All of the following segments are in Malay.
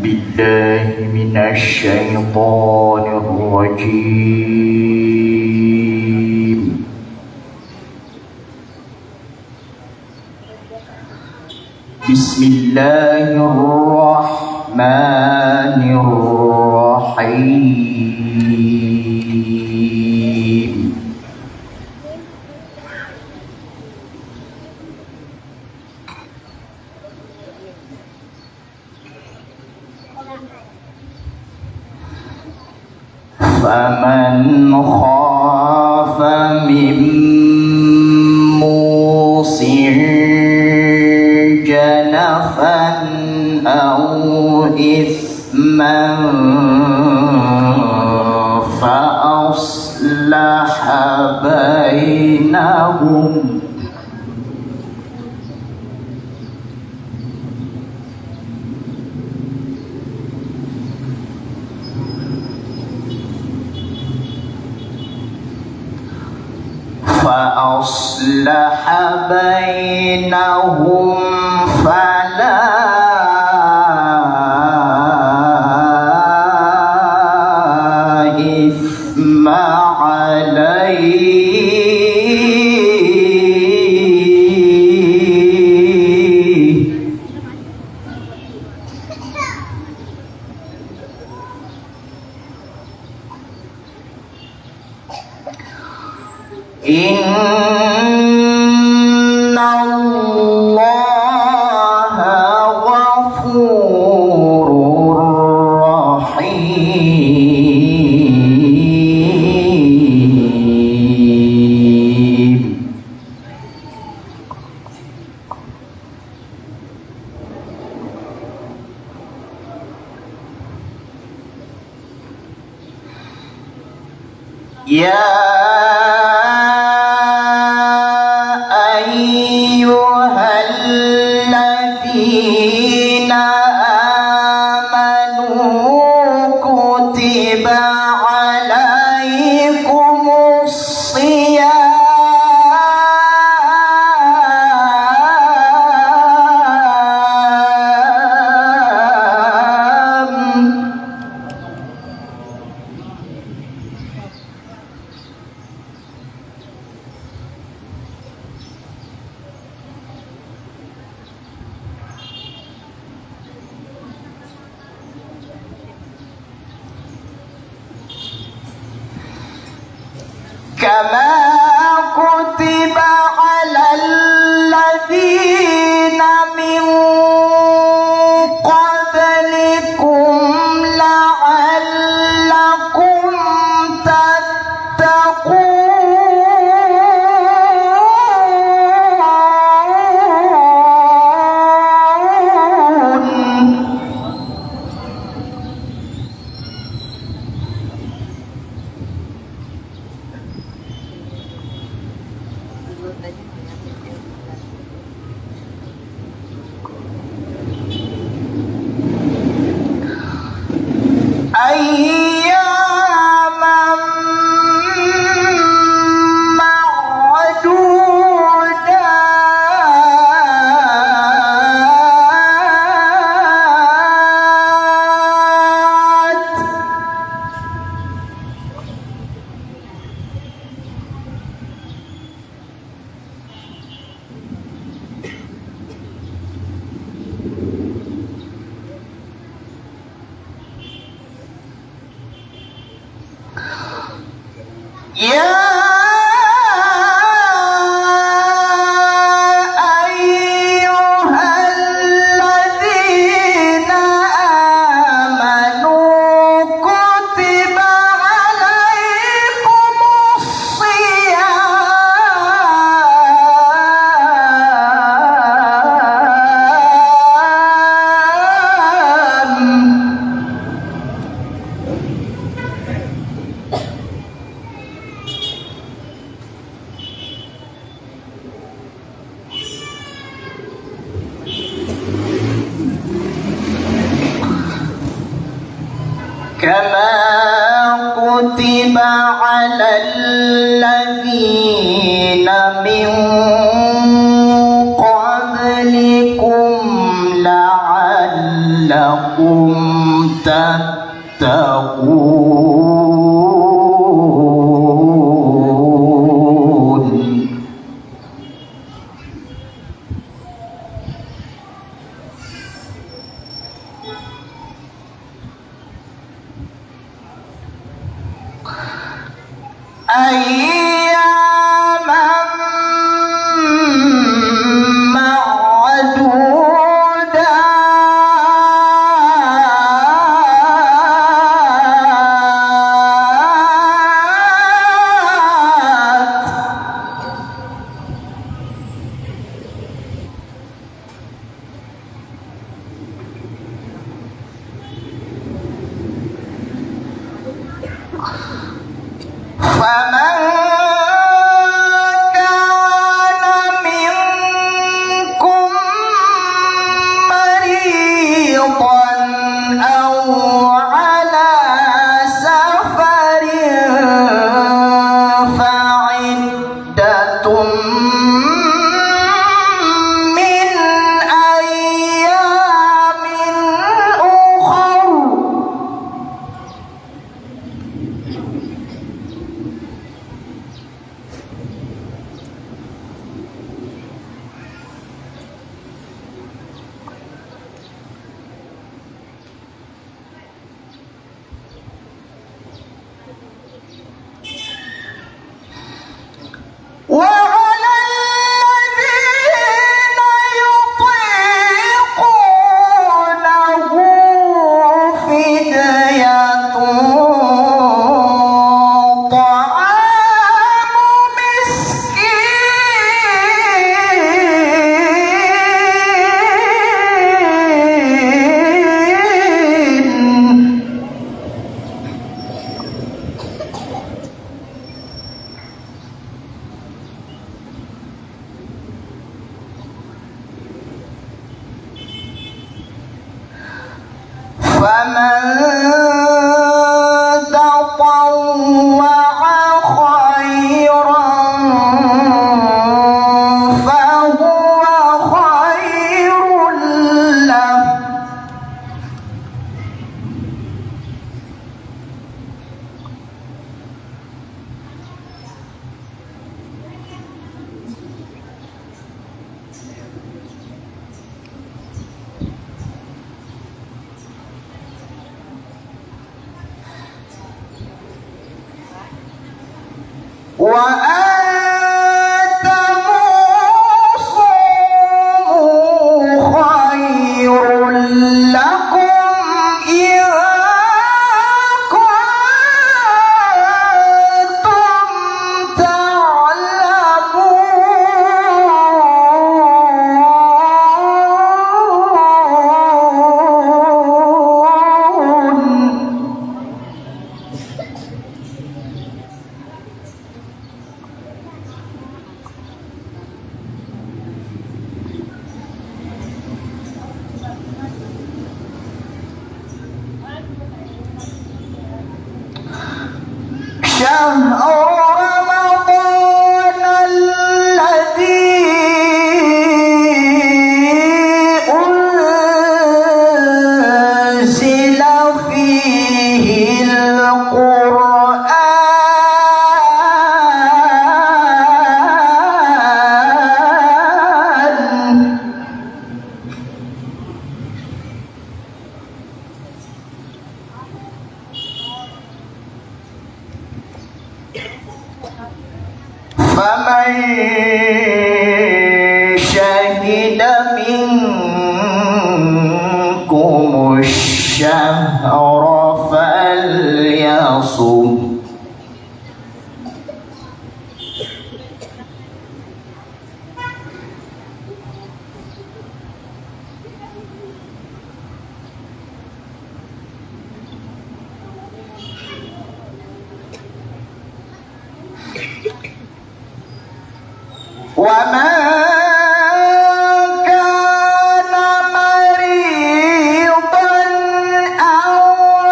بالله من الشيطان الرجيم. بسم الله الرحمن الرحيم. فمن خاف من موصٍ جنفا أو إثما فأصلح بينهم فلا إثم عليه. إن الله غفور رحيم. يا أيها الذين آمنوا كتب عليكم الصيام كما كتب على الذين من قبلكم لعلكم تتقون. أياما معدودات. يا أيها الذين آمنوا كتب عليكم كما كتب على الذين من قبلكم لعلكم تتقون أياما فمن كان منكم مريضا أو على سفر فعدة من أيام أخر وعلى الذين يطيقونه فدية طعام مسكين فمن تطوع خيرا فهو خير له وأن تصوموا خير لكم إن كنتم تعلمون شهر رمضان الذي أنزل فيه القرآن فمن شهد منكم الشهر فليصم ومن كان مريضا أو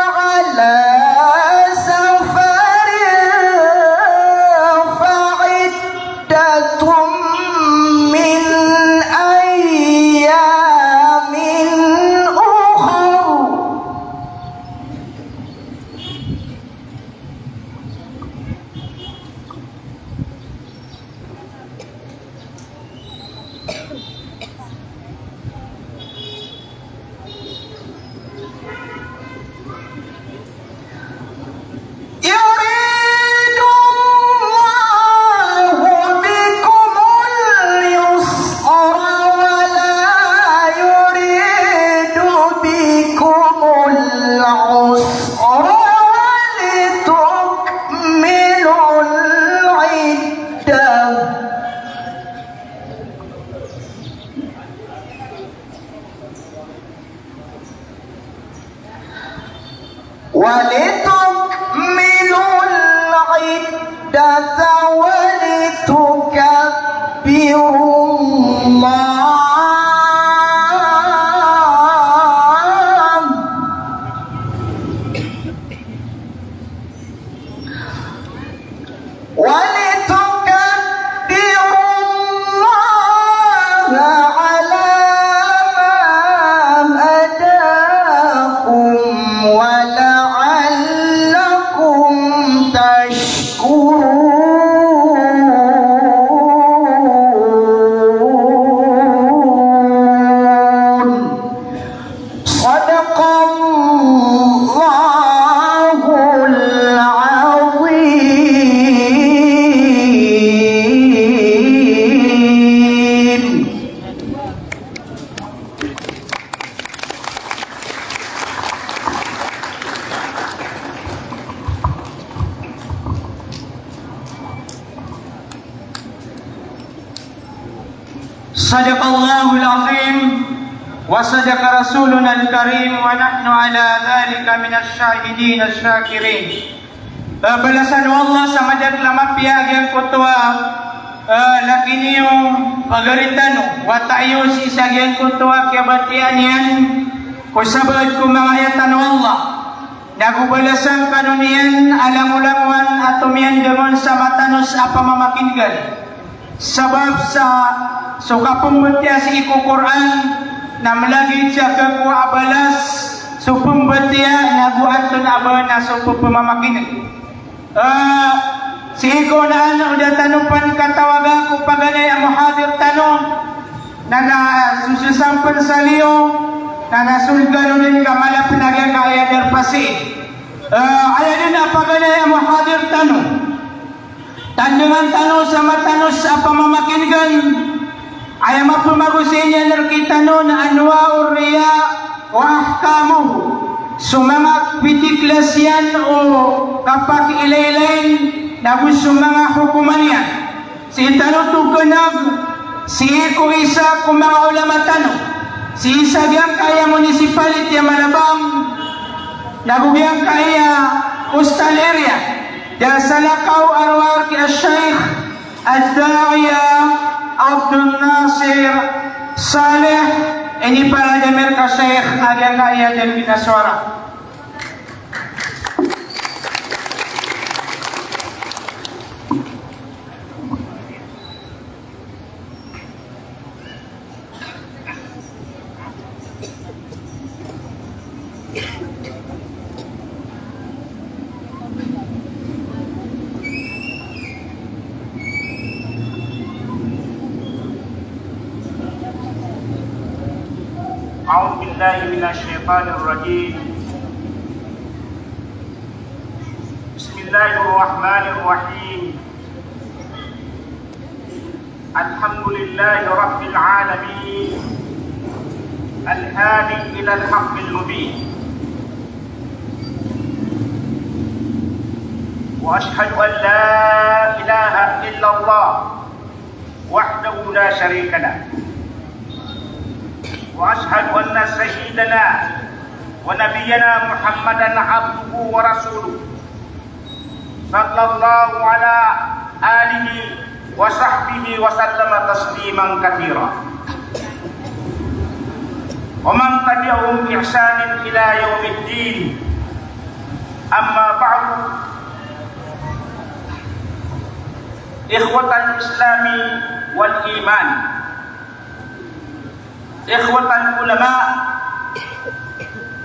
على سفر فعدة من أيام أخر Sadaqallahul azim wa sadaqa rasuluna al-karim wa nahnu ala dhalika minasy syahidin asy-syakirin. Balasan Allah sama dia lama pihak yang kutua lakini yung pagaritano wa tayo si sagyan kutua kebatian yan kusabad ko mga ayatan Allah nagubalasan kanunian alang-ulangan atumian demon sa matanos apa mamakingan sabab sa sukapumbatya si iku Quran na malagid siya kakuha abalas supumbatya naguanton aba na supupamamakinan si iko na ano udah tanupan katawaga ko paganay ang muhadir tanong na nasususampan sa liyo na nasulgano din kamala pinagyan kaya derpasi ayaw din na paganay ang muhadir tanong tandungan tanong sa matanos sa pamamakingan ay mapumagusin niya nakita no na anwa uriya o ahkamu sumanga pitiklas yan o kapag ilaylayin na gusto mga hukuman yan si tanong tuganag si ko isa kung mga ulama tanong si isa biyang kaya municipality malabang nagubiyang kaya coastal area dahil sa lakaw arwar ki al-Shaykh al-Da'iya Abdul Nasir Saleh ini para jamir ka Shaykh agang kaya dan binaswara أعوذ بالله من الشيطان الرجيم بسم الله الرحمن الرحيم الحمد لله رب العالمين الهادي إلى الحق المبين وأشهد أن لا إله إلا الله وحده لا شريك له وأشهد أن سيدنا ونبينا محمدا عبده ورسوله صلى الله على آله وصحبه وسلم تسليما كثيرا ومن تبعهم بإحسان إلى يوم الدين أما بعد إخوة الإسلام والإيمان إخوة العلماء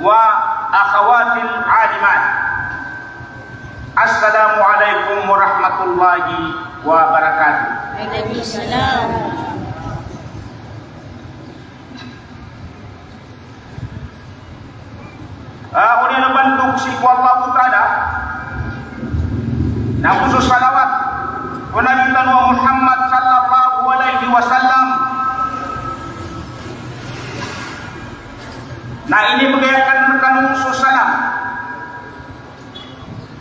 وأخوات العالمات السلام عليكم ورحمة الله وبركاته. Waalaikumsalam. Uli nabantuk si Allah Ta'ala na khusus salawat wa Nabi Muhammad sallallahu alaihi wasallam na ini bagayakan kanun susalam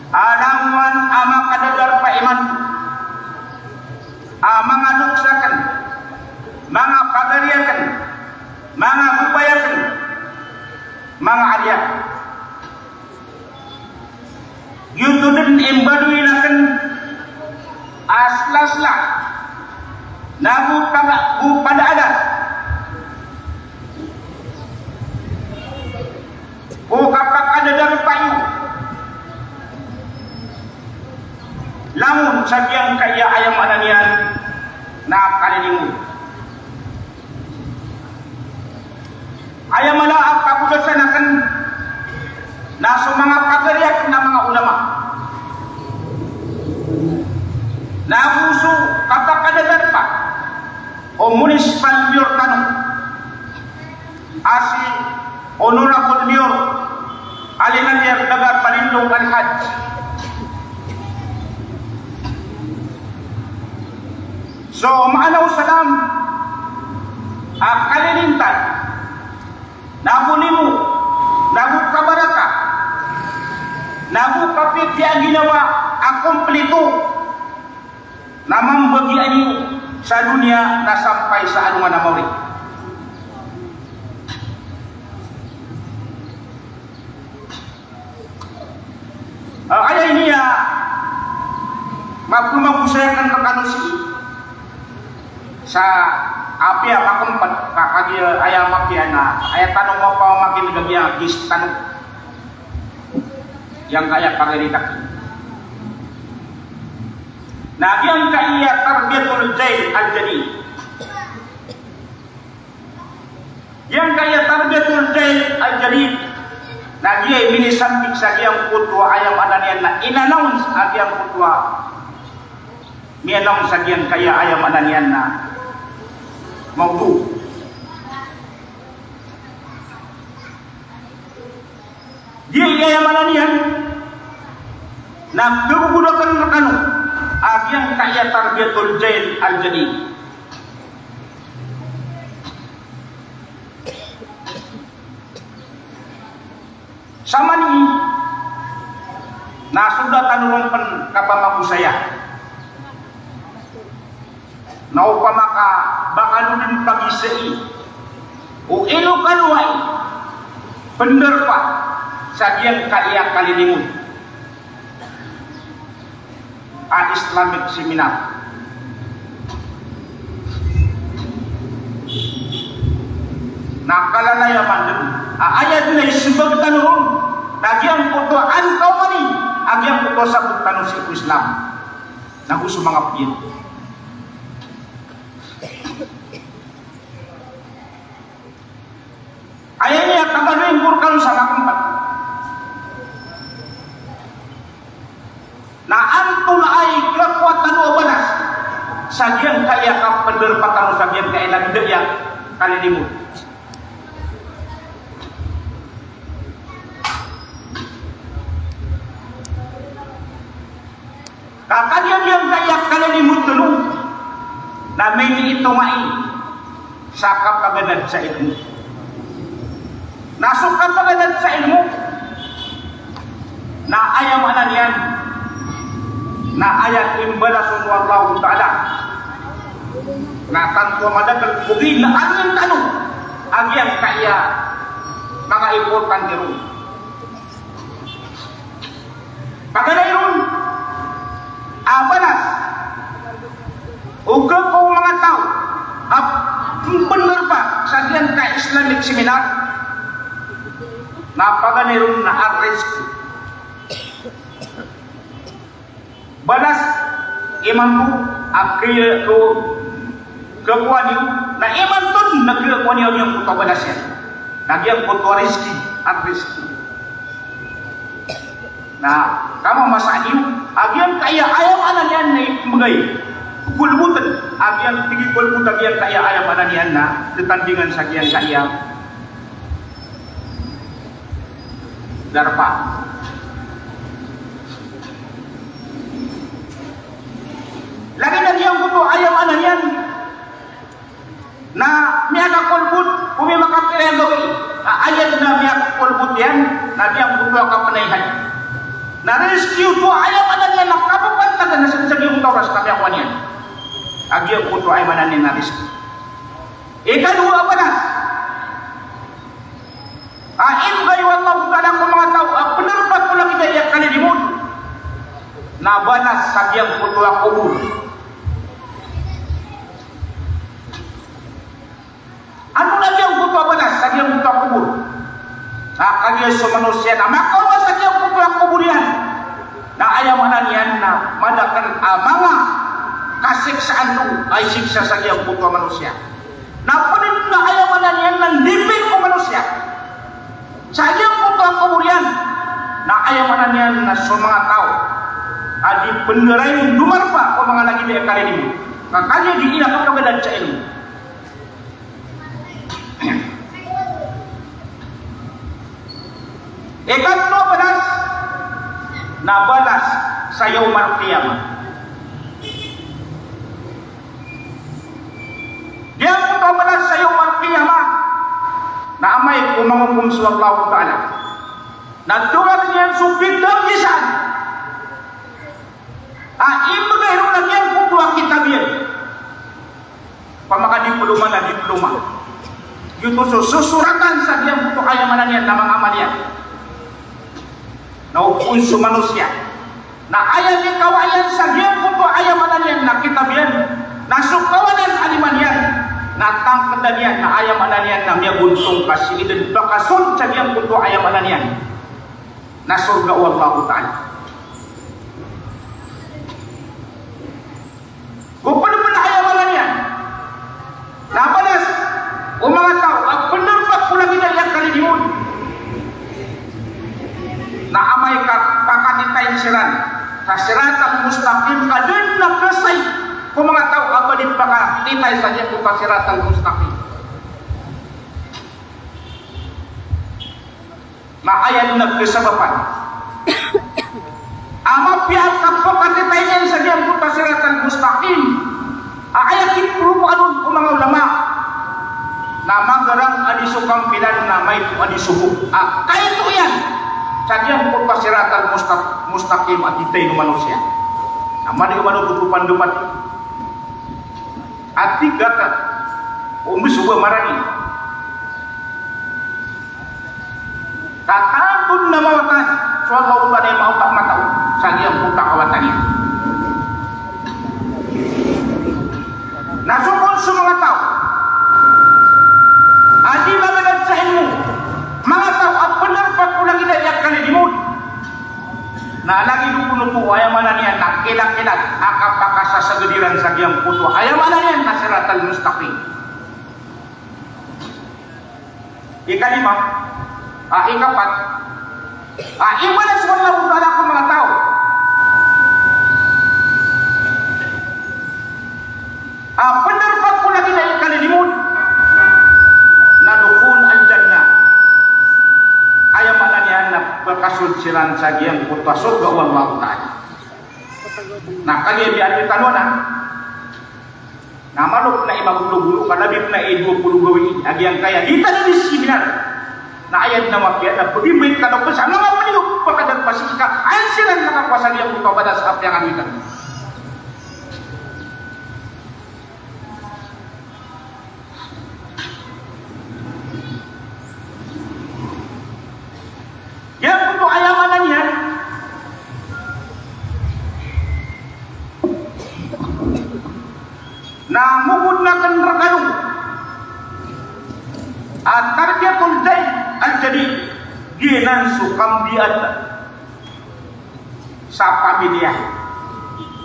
alaman ama kadadar pa iman mga nuksakan mga pagariyakan mga bubayakan mga aliyah yuto din imbaduinakan aslasla na pada adat o kapag kadadar payo lamun sabiang kaya ayam ananian na kalilimu ayam malaap kapudasanakan na mga pagariyak na mga ulama na puso kapag kadadar pa o municipal mayor tanong asi Honorable Mayor Alinandir Dagar Palindong Al-Hajj so maalaw salam kalilintan nabunimu nabu kabaraka nabu kapit yang ginawa akomplito namang bagian niyo sa dunia na sampai sa anungan na mauri. Kaya niya magpumagusayakan kakanusi sa api makumpat kakagi ayam makian na ayat tanong mo pa makin gagya gis tanong yang kaya pagalitak nagyang kaya tarbiyatul jail al-jadid yang kaya tarbiyatul jail al-jadid nagyay minisambik sa giyang kutwa ayam ananian na in-announce ang giyang kutwa mi-announce sa giyang kaya ayam ananian na maudu dia ayam ananian na bergudakan rekanu ang giyang kaya tarbiyatul jail al-jadid sama ni na sudah tanurong pen kapamaku saya na upama ka baka din pagisai o ilo kaluay bener pa sa diyang kaiyak kalilimut a Islamic seminar nakalalayaman din ayat na isibag tanurong nagyang puto ankaw mani agyang puto sa butano sa Islam nagusto mga piyen ayaw niya kabaluin kurkan sa makampat na antong ay kakwatan o banas sa diyang kaya kapanderpatan o sa diyang kaya nagdaya kalilimut kakalian yang kayak kalilimut dulu na may itumai sa kapaganad sa ilmu nasok kapaganad sa ilmu na ayam ananian na ayat imbalasun wallahu ta'ala na tanto madagal kugi na angin tanong ang yang kaya mga ipotan nirun pagkanayon abanas uga ko mga tao bener pa sa diyan ka Islamic seminar napaganiron na arrest balas iman mo akil ko kakuan niyo na iman ton nagkakuan niyo yung puto balas yan nagyang puto arrest na kamu masa niyo agian kaya ayam ananian na ibagay kulbutan agian tinggi kulbutan agian kaya ayam ananian na tetandingan sa agian kaya darpa lagi na diyang kuto ayam ananian na miyaga kulbut kumi makapirendo ayat na miyaga kulbut yan na diyang kuto kapanayhan na rescue to ayaw ananian na kapapantagan na sa yung tauras kami ako niyan agyo ko to ay mananin na rescue ikaduha pa na ingay wallahu ta'ala ko mga tao penerbat ko lang itayak kalilimut na banas sa diyang puto ang kubur ano na diyang puto banas sa diyang puto ang kubur kagyo sa manusia na makawa sa diyang puto ang kubur yan na ayaw mananian na madakan mga kasiksaan mo ay siksa sa diyang puto ang manusia na panin na ayaw mananian ng lipin ko manusia sa diyang puto ang kubur yan na ayaw mananian na sa mga tao adi beneray dumarpa ko mga lagi dia kali ini kakanya di ina kapagadan sa ilmu ikatlo balas na balas sa yaumul qiyamah dia puto balas sa yaumul qiyamah na amay kumanghukum sallallahu ta'ala nagturat niyan supit ng isan ibagay rin lang yan kung tuwang kitab yan diploma na diploma. Yuto susuratan sa diyang buto ayam ananian na mga amalian. Naupun sa manusia. Na ayam ikawayan sa diyang buto ayam ananian na kitabian. Na sukawanan alimanian. Na tangkadanian na ayam ananian na miya buntong kasilidin. Bakasun sa diyang buto ayam ananian. Na surga wallahu ta'ala. Kung pala ayam ananian. Napanas. O mga tao, ang pendapat pula kita yang kali dimun. Na amay kakatitayin siran. Sa siratang mustaqim kadun na kasay. Kung mga tao, abadin pakatitay sa diyan kung siratang mustaqim. Maayan nagkasabapan. Ama pihak kapakatitayin sa diyan kung siratang mustaqim. Ayakin puluh anun kung mga ulama. Na manggarang adisukang pilan na may adisuhuk. Kaya ito yan. Sa diyang pagpasiratan mustaqim at itay ng manusia. Naman yung manututupan dumati. At tigata. Umbisuba marani. Tatapon na mawatan. So ang mautan ay mautak matao. Sa diyang putakawatan niya. Nasukon sa mga tao. Adi maganad sa inyo. Mga tao, ang pendapat ko lang inayak kalimut. Na lagi dupuno po, ayaw mananian, nakilang-kilang, akapakasa sa gediran sa giyang puto. Ayaw mananian, nasiratal mustaqim. Ikalima, ikapat, iwalas wallahu ta'ala ko mga tao. Pendapat ko lang inayak kalimut. Nadukun al-jannah. Ayaw mananian na pagkasulsiran sa giyang puto surga wallahu ta'ala. Na kaya biyan yung tanong na manok na imagulog-gulog kalabip na 20 gawin agyang kaya kita na di seminar na ayan na mapiyat na pagimit ka na pa sa mga panilog pagkadagpasis ka ayan silang nakakwasa giyang puto badas sa apyangan witan. Yang untuk ayaman yan na mugod na kan ragalong at tarbiyatul jay al-jadi ginansu kambiat sa pamilya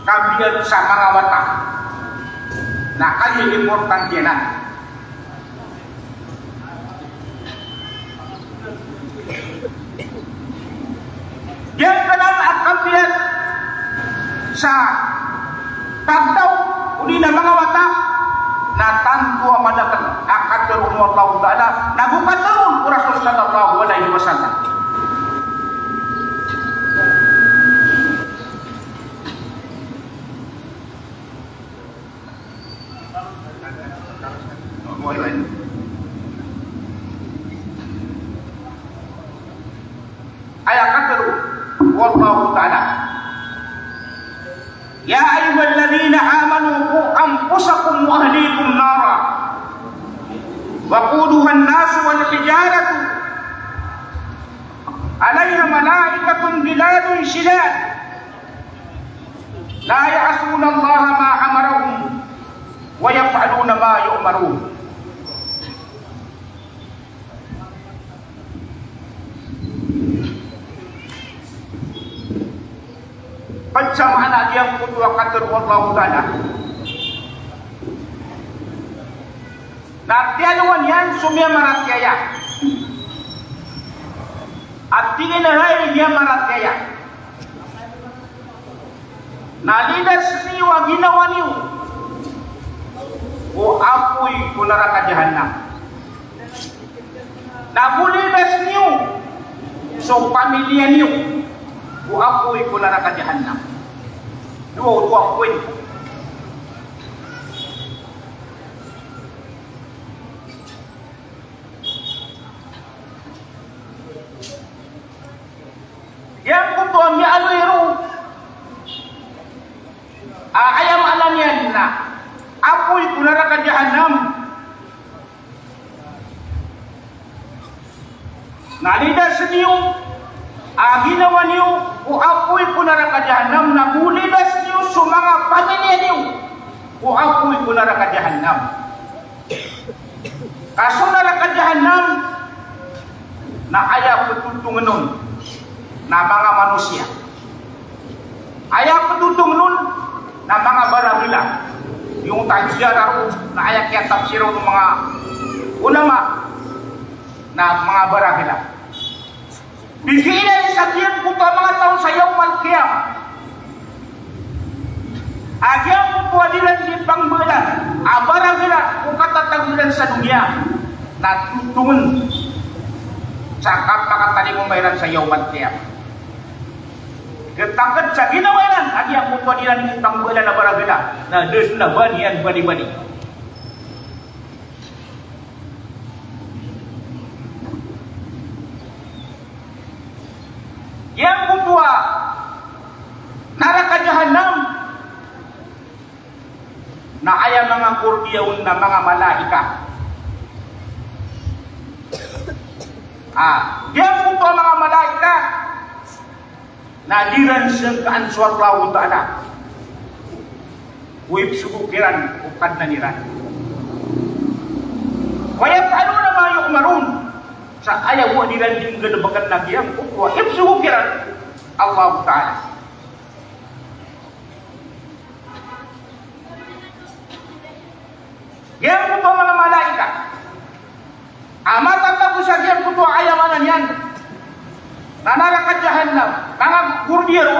kambiat sa mga wata na kaya importante na yang kanan akan lihat sa tagdaw uli na mga wata na tanto amadakan akan terumur Allah Ta'ala nagukat namun Rasul sallallahu alaihi wasallam. Ayat kata wallahu ta'ala ya ayyuhalladzina amanu qu anfusakum wa ahlikum nara waquduha an-nas wal hijaratu 'alayha malaikatun ghiladun shidad la ya'suna allaha ma amarahum wa yaf'aluna ma yu'marun. Pagsamaan na diyang kutuwa katur wallahu ta'ala na tiyaluan yan sumya maratyaya at tingin na rin niya maratyaya nalidas niyo ang ginawa niyo o apoy kulara ka jahannam nabulidas niyo so pamilya niyo o apoy kulara ka jahannam dua poin. Yang kutuan ni aluiru ayam alanian na apoy kulara ka jahannam nalidas niyo, ginawa niyo, apoy ko na ka jahanam, nagulidas niyo sa mga pamilya niyo, apoy ko na ka jahanam. Kaso na ka jahanam, na ayaw patutong nun, na mga manusia. Ayaw patutong nun, na mga barabila. Yung tagyara na ayaw kaya tapsiro ng mga ulama, na mga barabila. Bigyan sa diyan ko pa mga tao sa iyong malkiyam. Agyan ko po adilan si pangbalan. Barabila kung katatagulan sa dunia, na tutungon sa kapakatali mong mayroon sa iyong malkiyam. Ketangkat sa ginawalan, agyan ko po adilan si pangbalan na barabila, na des na banian bani-bani. Yang kutua neraka jahanam na aya mga kurdiyaon na mga malaika. Yang kutua mga malaika na diran sa kaanswar laut ta'ala. Uwip subukiran ukad na niran. Kaya paano na mayo umarun? Sa ayaw mo nilang yung ganabagan na kiyang kukuha. Ipsuhukiran Allah Ta'ala. Kiyang kukuha mga malaika. Matatag ko sa kiyang kukuha ayamanan yan. Nanarakat jahanam. Mga kurdiero.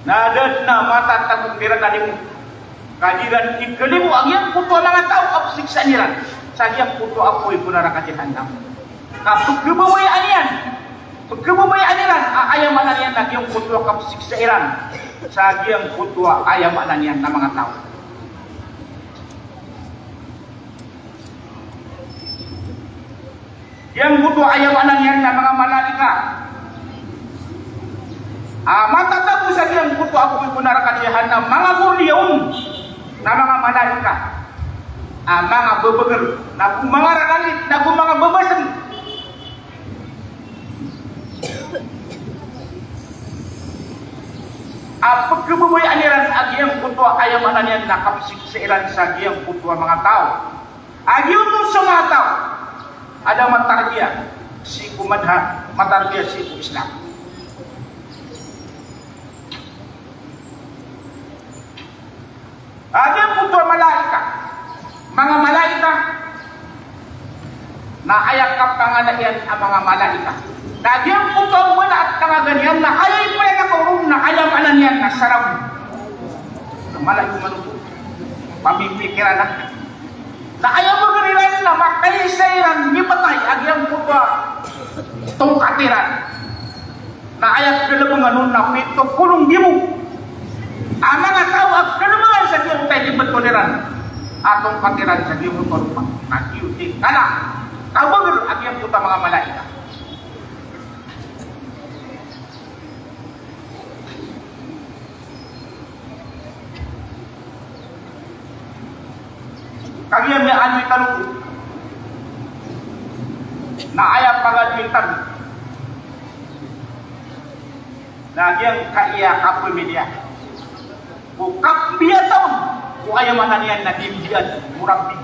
Nadad na matatag ko kira na mo. Kadiran ikalimu ang yang puto mga tao absiksa niran. Sa yang puto apoy ko na rakatihandam. Kapag gumaway aniyan. Pag gumaway aniran, ayaman na niyan na yung puto absiksa iran. Sa yang puto ayaman na niyan na mga tao. Yang puto ayaman na niyan na mga malaika. Matatapo sa yang puto apoy ko na rakatihandam. Mga kurdiyaon na mga malaika, mga bebeger, na mga rakalit, na mga bebasan. Pagkabubay aniran agiyang putwa ayam ananian nakapsik sa ilan sa agiyang putwa mga tao. Agiyang itong sa mga tao, ada matarbiya, si kumadhan, matarbiya si Islam. Agyan po ito malaika. Mga malaika na ayakap kangalayan ang mga malaika. Agyan po ito wala at kangaganyan na ayay pa na kaurong na ayam ananian na sarap. Malayo manuto. Pamipikiran na. Na ayaw magarilan na makaisairan ni patay. Agyan po ito itong katiran. Na ayat kalabungan nun na pito kulong di mo. Ang mga tao ang kalumangan sa diyong tayo di betoniran. Atong patiran sa diyong torupang. Nag-iutin ka na. Tawagin ang iyong puta mga malaika. Kagiyang may alwitan ko. Na ayaw pag-alwitan. Nagyang kaiya kapoy media. Bukap biya taon. Kung ayaw mananian na dimdian, murang din.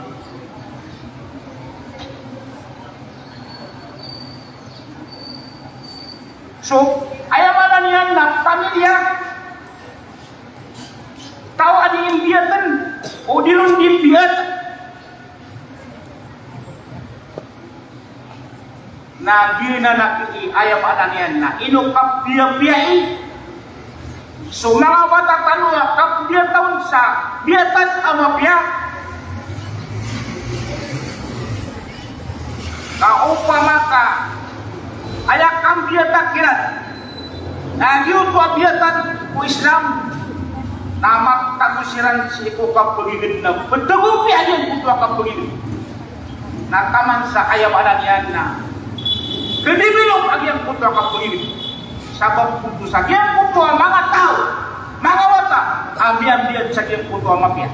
So, ayaw mananian na pamilya. Tao adi imbiyatan. O dilong dimbiyat. Na gina na ayaw mananian na inukap biya-biyai. So mga bata tanong kap dia taon sa biatan amapya. Kaupama ka ayak kam biatan kirat. Nagyo to biatan ku Islam. Namak tagusiran si ko kap pagigid na bedagupi ayan kutu kap pagigid. Nataman sa ayam ananian na. Kedibilong agyang kutu kap pagigid. Sabab putu sa kiyang putu ang mga tao, mga wata, ambiyan-biyan sa kiyang putu ang mapya.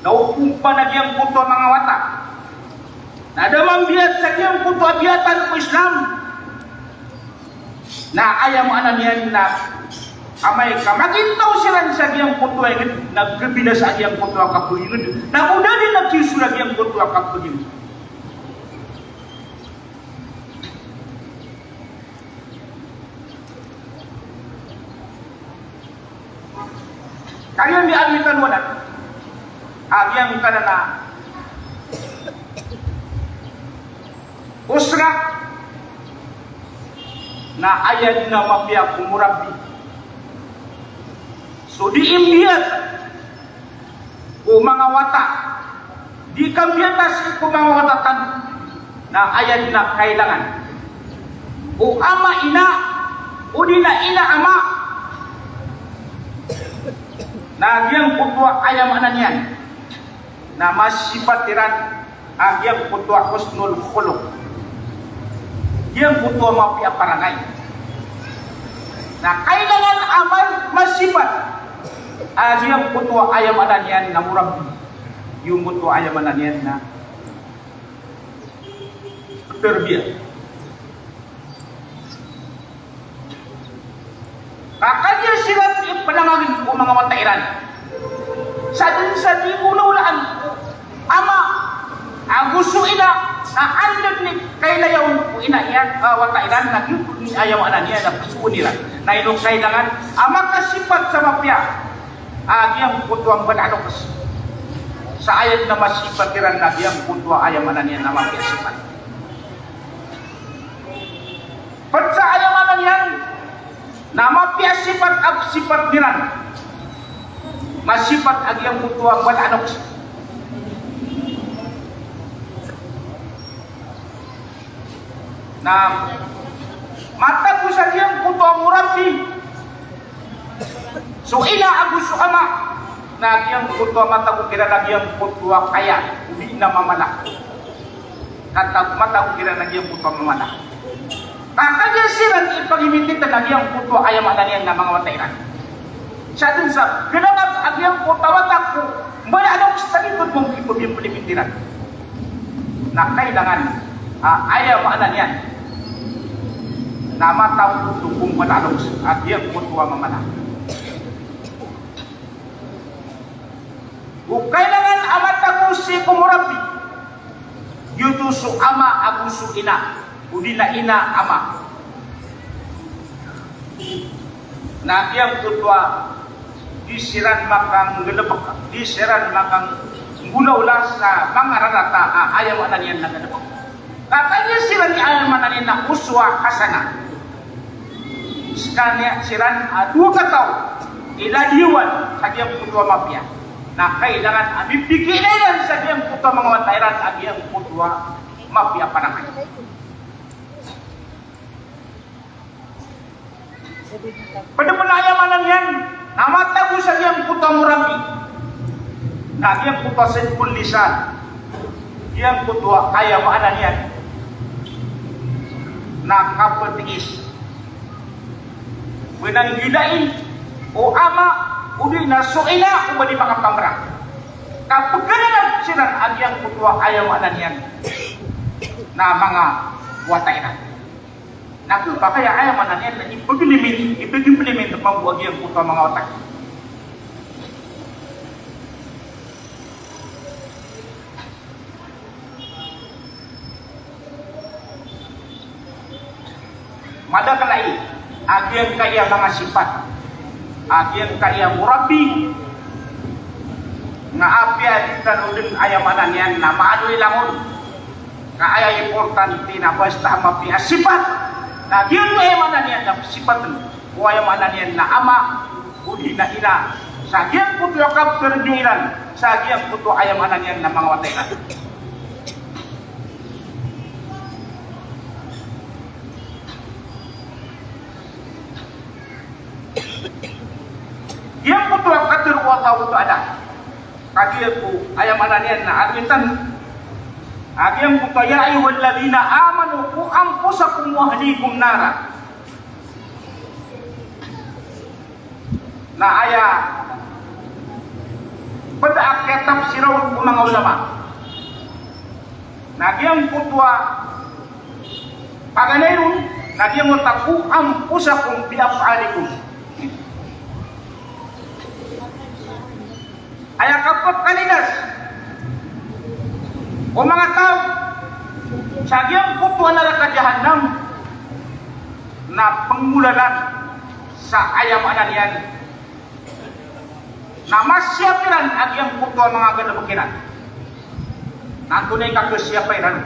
Naukumpa na diyang puto mga wata. Na damang biyat sa diyang puto abiyatan ko Islam. Na ayam ananian na amay ka. Magintaw siya sa diyang puto ay nagkabila sa diyang puto akapunin. Na una din nagsisurag diyang puto akapunin. Kaya di almitan wanan. Agyang ka na usra na ayat na mapia kumurabi. So diimbiyat o mga wata. Di kambiyatas ko mga watatan na ayat na kailangan. O ama ina o di na ina ama. Nagyang putwa ayam ananian na masipatiran agyang putwa husnul khuluq. Yang putwa mapia parangay. Na kailangan amal masipat agyang putwa ayam ananian na murabbi. Yung putwa ayam ananian na terbiyat. Kakanya sila panamagin ko mga matairan. Sa di ulaan ama ang gusto ina na andad ni kailayaw ko ina yan watairan na yung ayaw anan niya na gusto nila na inong kailangan ama kasipat sa mapya agyang putuang banalokas sa ayat na masipatiran na agyang putua ayaw anan niya na mapya sipat. Pat sa ayaw anan yan na mapya sifat ab sifat diran masifat agyang putuang bananok na mata ko sa diyang putuang murabi so ina aguso ama na agyang putuang mata ko kira nagyang putuang kaya hindi na mamala katag mata ko kira nagyang putuang mamala. Kakanya silang ipagimitin na nagyang puto ayam ananian na mga watairan. Sa dun sa kailangan agyang puto watak ko may anong sa likod mong ipagimitiran na kailangan ayam ananian na mataw puto kung manalong agyang puto mamala. Kung kailangan amatago si kumurabi yutuso ama aguso ina udi na ina ama na yang kutwa disiran makang gelebek disiran makang gula-ula sa mga rarata ayaw ananian na gelebek katanya siran ni ayaw ananian na uswa kasana sekanya siran dua kataw iladiwan sa diyang kutwa mapya na kailangan amipikinayan sa diyang kutwa mga watairan at diyang kutwa mapya panakay. Pada penayaman yan, namatago sa diyang puto murabi na diyang puto sempul lisan diyang puto ayaw maanan yan na kapatiis wenang gilain o ama o di na suila o ba di makapamra kapag ganyan sila ang diyang puto ayaw maanan yan na mga watairan. Naku, kaya ayaw mananian na ipag-implement ang mabuwag yung puto mga otak. Madakalai, agyang kaya mga sifat, agyang kaya murabi, nga apya dito din ayaw mananian na maadoy langon, kaya importante na basta mapya sifat. Na diyan may mananian na sipatan o ay mananian na ama o na ina sa diyan puto yakap terjuiran sa diyan puto ay mananian na mga watairan. Diyan puto yakap terwataw ito ada kadiya po ay mananian na admintan agyang kaya ay waladina amanu ku anfusakum wa ahlikum nara na aya pada akhir tafsirun mga ulama. Nagyang putwa paganayon, nagyang mutaku ampusakum biafalikum. Ayah kapag kanidas o mga tao sagyang putwa na rakadyahanam na pengmulalan sa ayamanan yan na masyapiran agyang putwa mga ganabakiran nantunay kakasyapiran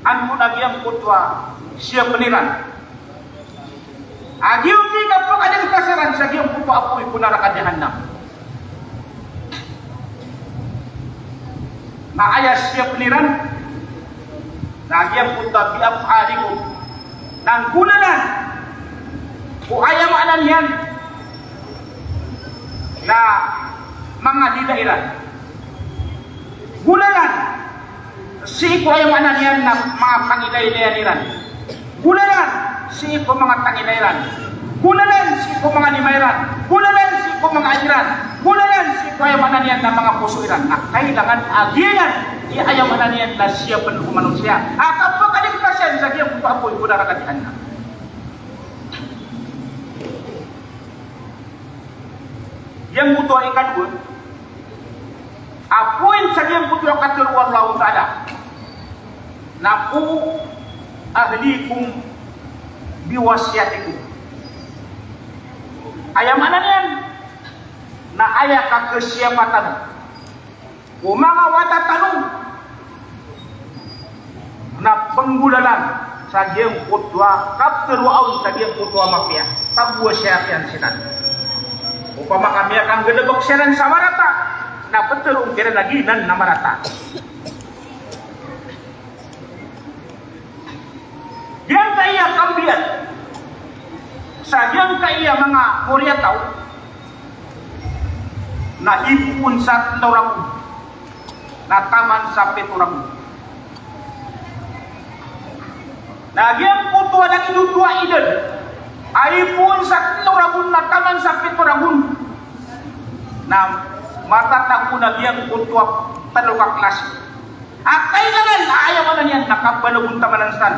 anmo agyang putwa siya peniran agyang di kapag ada kasaran sagyang putwa apoy punara kadyahanam na ayas siya peniran nagyang punta biafalikum nang gulanan o ayamanan yan na mga didairan gulanan si ko ayamanan yan na mga pangidairan gulanan si ko mga tangidairan gulanan si ko mga limayran gulanan si ko mga airan gulanan si ko ayamanan yan na mga pusuiran na kailangan aginan ayamanan yan na siya penuh manusia kapag kaligtasan sa kiyang apoy budara katihan na yang butuh ikan pun apoin sa kiyang butuh katiruan Allah Ta'ala naku ahlikum biwasiatikum ayamanan yan na ayah kakesiapatan mga watatanong na penggulalan sa diyang putwa kapteruaon sa diyang putwa mafia tabuwa siya yan sinan upama kami akan gelebok siran sa marata na peterung kira lagi nan na marata yang kaya kambian sa diyang kaya mga kuryataw na ipun sa torang na taman sa peturang nagyang putwa ng idudwa idan ay pun sa turagun na taman sa peturagun na matatak ko nagyang putwa talukak klase akay naman ayaman yan nakabalagun tamanan san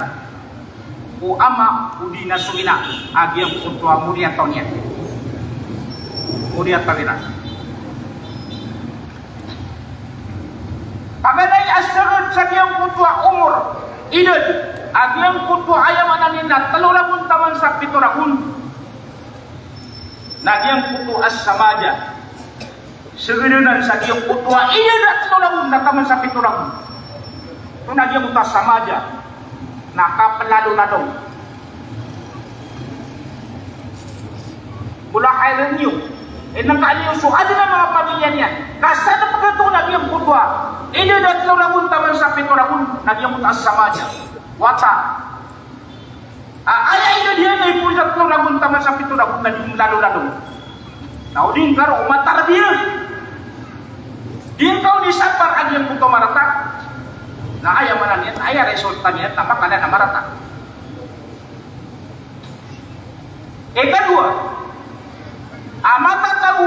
o ama o di nasugina agyang putwa muriataw niya muriataw nila paganay asarod sa diyang putwa umur idod agyang putwa ayamanan nina talurabun taman sa piturakun nagyang putwa as-samaja segununan sa diyang putwa idod at talurabun na taman sa piturakun ito nagyang putwa samaja nakapalalo-ladong mula kailan niyo nangkaliw so ada na mga pamilya niya kasana pagkatuon nagyang putwa idod at talurabun taman sa piturakun nagyang putwa as-samaja wata ayah itu dia na ipulsak ng lagun taman sa pituragun na di lalo-lalo naudin karo umatar dia din kau disapar agi yang puto marata na ayah mananian ayah resultan niya tampak kalian na marata kedua amata tahu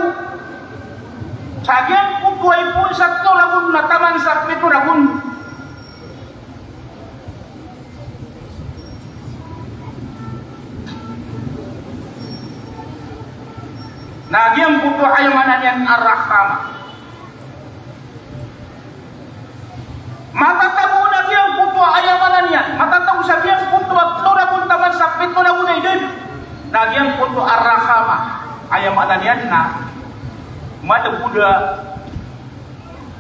sagyang puto ipulsak ng lagun na taman sa pituragun nagyang puto ayamanan yan ar-rahmah matatago nagyang puto ayamanan yan matatago sa nagyang puto at lorabun taman sa pito na unay din nagyang puto ar-rahmah ayamanan yan na madabuda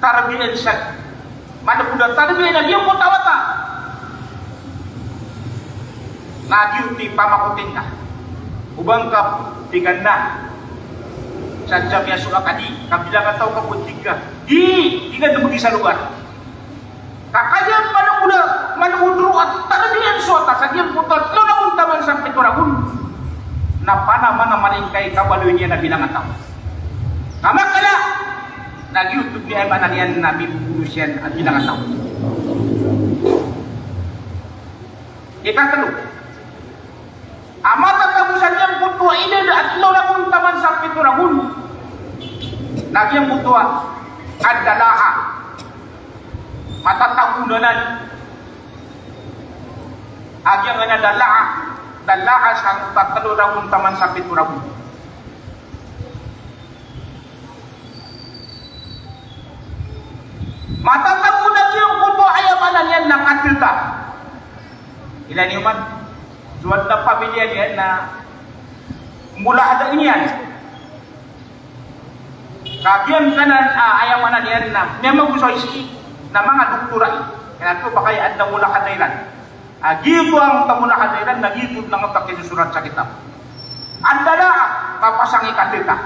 tarbiyan siya madabuda tarbiyan nagyang puto wata nagyang ti pamakutin ka ubang ka tigan na sajam ya suka kadi kabilangan tahu kamu tiga tiga demi sa lugar kakaknya mana udru at tarbiyan suata sagyang putot lo na taman sa pituragun na mana malingkay kabalunya na bilangan tahu kama kala nag-YouTube ni ay mananian nabi bubulusyan at bilangan tahu ikatalo amata tabusan yang putua ide at lo na taman sa pituragun Nagyang butua ad-dala'a matatagunanan agyang nga dala'a sa tatlo rawon taman sa piturabon. Matatagunan yung butua ayamanan yan ng atilta. Ilan yung man? Suwad na pamilya niyan na mula ada inian. Kabiyan kanan ayamanan yan na memang gusto isi na mga doktora. Kaya ito baka yan na mula kadairan. Gito ang tamula kadairan na gito ng pagkisusurat sa kitab. Anda na papasangi katita.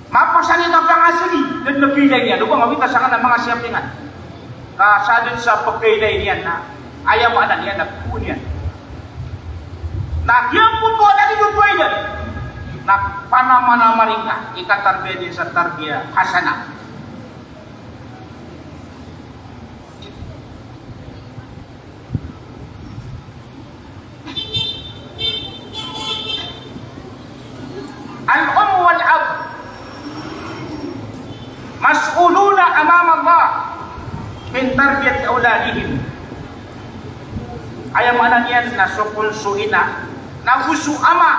Mapasangi ka pa nga sige. Dan napilay niya. Doon mawita sa kanang mga siyapingan. Kasadin sa pagkailay niyan na ayamanan niya na kukunyan. Nagyang puto na dinutuay yan. Na panamana-maring ka. Ikatarbe din sa tarbiya hasana. Al-um wal-ab mas'uluna amam Allah min tarbiyat auladihim. Ayamanan yan na sukunsuina na gusto ama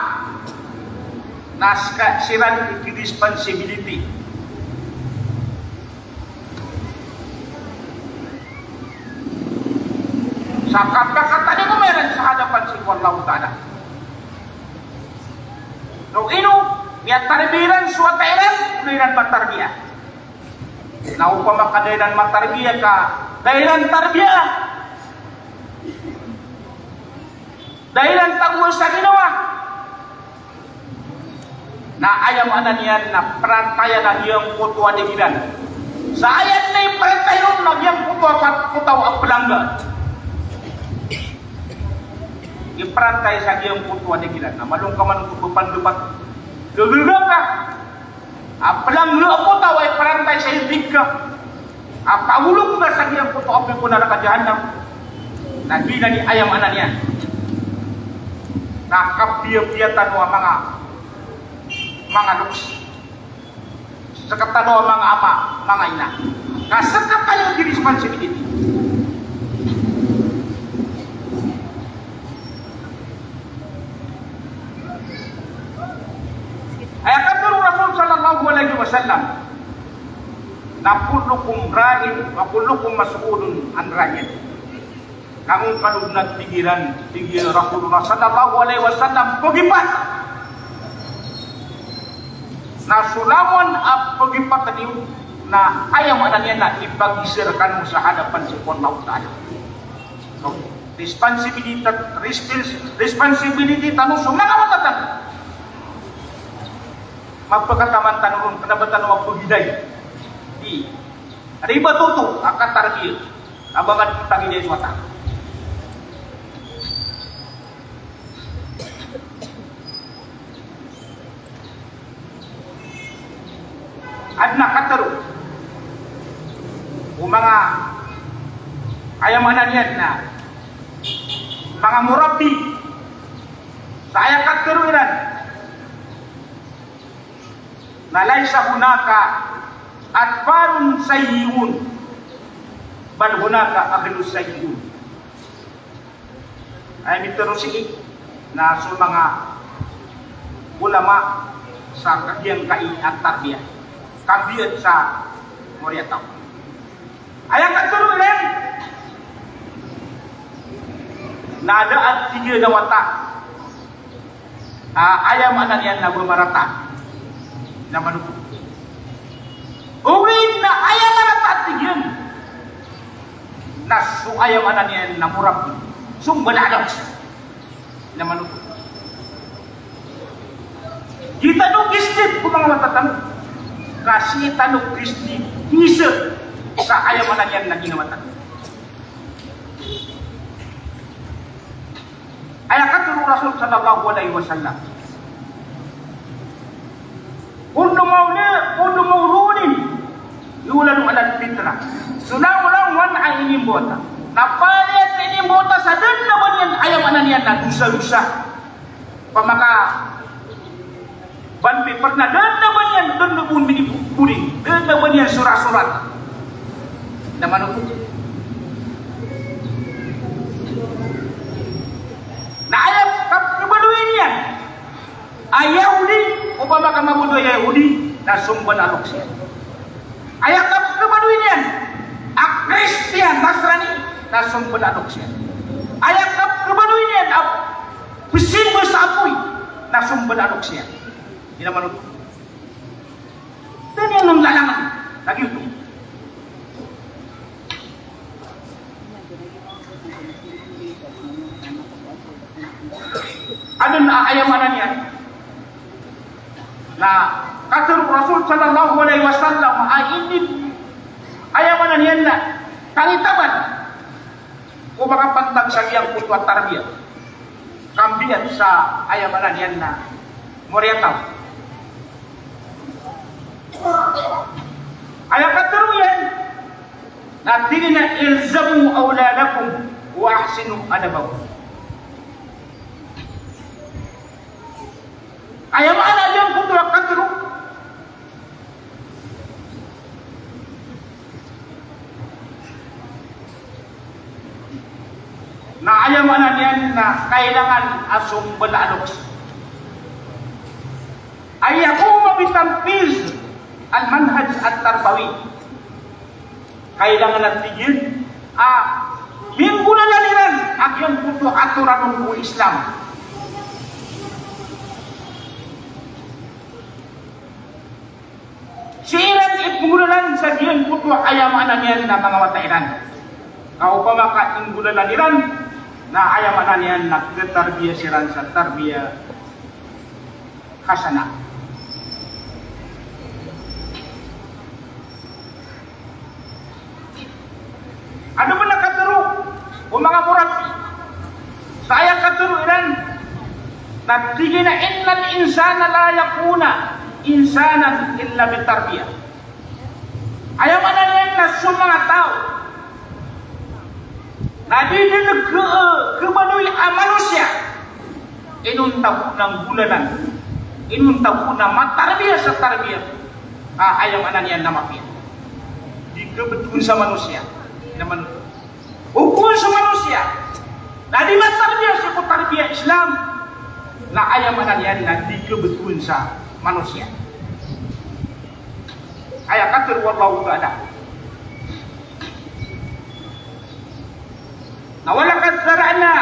na siran responsibility. Sa kata-kata niya meron sa hadapan si Allah Ta'ala. No ino, niya tarbiran suwatairan, uliran matarbiyah. Na upang makadairan matarbiyah ka, dairan tarbiyah. Dairan tagwa sa ginawa. Na ayamanan yan na perantayan na iyang putuan di bidan. Sa ayat na yung perantayan na iyang putaw ang pelangga. Iperantay sa iyang putuan di bidan. Na malung ka man untuk bepan-bepan. Lulungan ka. Pelangga putaw ay perantay sa ibig ka. Paulog ka sa iyang putuan ang punara ka jahanam. Na di na ni ayamanan yan. Nakapiyapiyatan mo mga luks. Sakatan mo mga ama, mga ina. Kasakatan yung responsibility. Ay kata Rasul sallallahu alaihi wasallam, na kullukum ra'in wa kullukum mas'ulun an ra'iyati. Kamu kalau nak pikiran Rasulullah sallallahu alaihi wasallam pagipat. Na sulaman pagipat tadi na ayam ananya nak ipagisirkan mo sa hadapan si Allah Ta'ala. So, responsibility tanong sumangamatan. Magpagkataman tanong kenabatan waktu hiday. Di riba tutu akan tarbiya. Abangan tagi dia suata. Adna kataru mga ayamanan yan na mga murabi saya kataru iran na laysa hunaka atfarun sayyun bal hunaka ahlus sayyun ay miterusi na sa mga ulama sa kagyang kai at tarbiyah kabiyan sa Moriataw. Ayang katulunan nada at tiga na wata ayam anan yan na bumarata na manupo. Uwin na ayam marata at tigyan na su ayam anan yan na murab sumbaladaw na manupo. Kita nung istit kung mga matatanong kasi tanong Kristi isa sa ayamanan yan na ginawatan. Ay katulong Rasul sallallahu alaihi wasallam. Kullu mauludin yuladu ala fitra. Sulang-ulang wan ay inimbota. Napalit inimbota sa din naman yan ayamanan yan na dusa-dusa. Pamaka banpi pernah dan naman banian dan nebun mini budi. Dan banian surat-surat. Nama nu. Nah ayat kebaduin yan. Yahudi upama ka mabudo Yahudi na sumban alok siya. Ayat kebaduin yan. Kristian Nasrani na sumban alok siya. Ayat kebaduin yan. Besin bersapuy na sumban alok siya. Di naman ito. Dan yang nanglalangan lagi itu. Ada ayamanan yan. Nah, kata Rasul sallallahu alaihi wasallam, ini ayamanan yan na kangitaban. Kung makapantag sa iyang putwa tarbiyah. Kambiyan sa ayamanan yan na moriataw. Ayat kataruyan na tingin na ilzamu awladakum wa ahsinu adabakum. Ayam anak yang putra kataru na ayam anak yan na kailangan asum belalok. Ayakuma bitampiz al-manhaj at-tarbawi. Kailangan natigil minggu na laliran agyang puto aturan ng Islam. Siiran ipungulalan sa diyan puto ayamanan yan na mga watairan. Kau pa makaingulalan iran na ayamanan yan na tarbiya siran sa tarbiya hasanah. Ano ba nakaturo? O mga murabi. Saya katuro iran. Nagtigil na innal insana la yakuna insanan illa bitarbiyah. Ayaw manalan na sa mga tao. Nadidinig kemanoy ang manusia. Inuntaw ng bulanan. Inuntaw na matarbiyah sa tarbiyah. Ayaw manalan yan na mapiyah. Di kebetulan sa manusia. Naman hukum sa manusia na di matarbiyah sa tarbiyah Islam na ayamanan yan na di kebetulan sa manusia. Ayat kata wallahu ta'ala na walaqad zara'na